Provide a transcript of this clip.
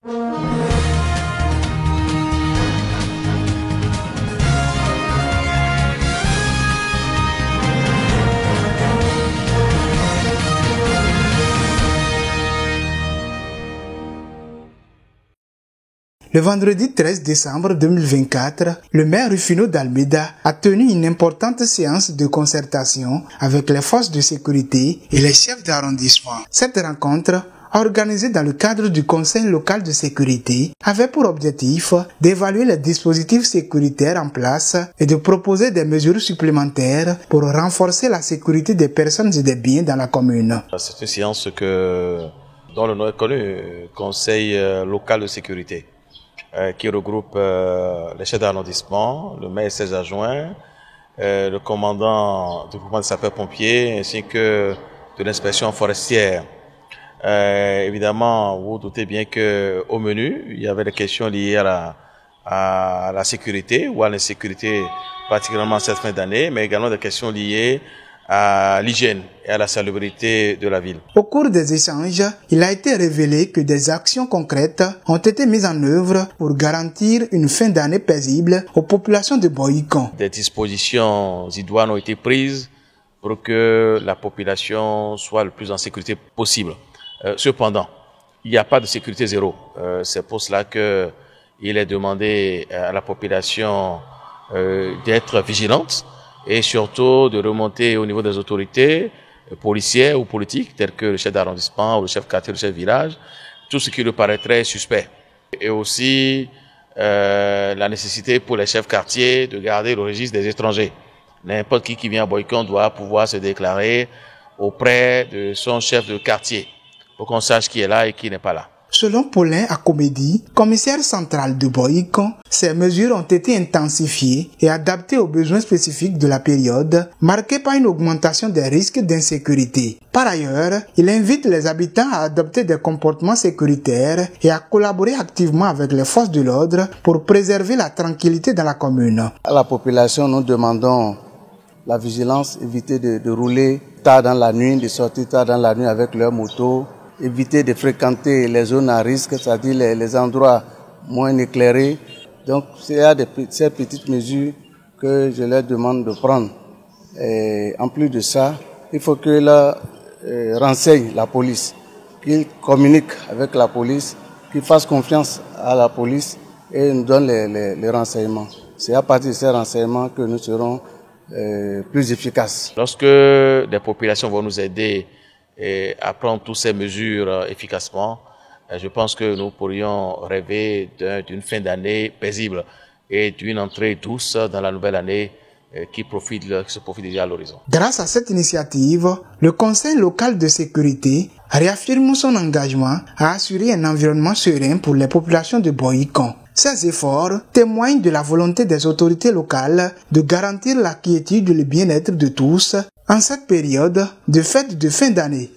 Le vendredi 13 décembre 2024, le maire Rufino d'Almeida a tenu une importante séance de concertation avec les forces de sécurité et les chefs d'arrondissement. Cette rencontre, organisée dans le cadre du Conseil local de sécurité, avait pour objectif d'évaluer les dispositifs sécuritaires en place et de proposer des mesures supplémentaires pour renforcer la sécurité des personnes et des biens dans la commune. C'est une séance dont le nom est connu, Conseil local de sécurité, qui regroupe les chefs d'arrondissement, le maire et ses adjoints, le commandant du groupement de sapeurs-pompiers ainsi que de l'inspection forestière. Évidemment, vous vous doutez bien que au menu, il y avait des questions liées à la sécurité ou à l'insécurité, particulièrement cette fin d'année, mais également des questions liées à l'hygiène et à la salubrité de la ville. Au cours des échanges, il a été révélé que des actions concrètes ont été mises en œuvre pour garantir une fin d'année paisible aux populations de Boïkon. Des dispositions idoines ont été prises pour que la population soit le plus en sécurité possible. Cependant, il n'y a pas de sécurité zéro. C'est pour cela que il est demandé à la population d'être vigilante et surtout de remonter au niveau des autorités policières ou politiques, telles que le chef d'arrondissement ou le chef quartier, le chef village, tout ce qui lui paraîtrait suspect. Et aussi la nécessité pour les chefs quartiers de garder le registre des étrangers. N'importe qui vient à Boïkon doit pouvoir se déclarer auprès de son chef de quartier pour qu'on sache qui est là et qui n'est pas là. Selon Paulin Akomedi, commissaire central de Boïkon, ces mesures ont été intensifiées et adaptées aux besoins spécifiques de la période, marquée par une augmentation des risques d'insécurité. Par ailleurs, il invite les habitants à adopter des comportements sécuritaires et à collaborer activement avec les forces de l'ordre pour préserver la tranquillité dans la commune. À la population, nous demandons la vigilance, éviter de rouler tard dans la nuit, de sortir tard dans la nuit avec leur moto, éviter de fréquenter les zones à risque, c'est-à-dire les endroits moins éclairés. Donc, il y a ces petites mesures que je leur demande de prendre. Et en plus de ça, il faut qu'ils renseignent la police, qu'ils communiquent avec la police, qu'ils fassent confiance à la police et nous donnent les renseignements. C'est à partir de ces renseignements que nous serons plus efficaces. Lorsque des populations vont nous aider à prendre toutes ces mesures efficacement, je pense que nous pourrions rêver d'une fin d'année paisible et d'une entrée douce dans la nouvelle année qui se profite déjà à l'horizon. Grâce à cette initiative, le Conseil local de sécurité réaffirme son engagement à assurer un environnement serein pour les populations de Boïkon. Ces efforts témoignent de la volonté des autorités locales de garantir la quiétude et le bien-être de tous en cette période de fête de fin d'année.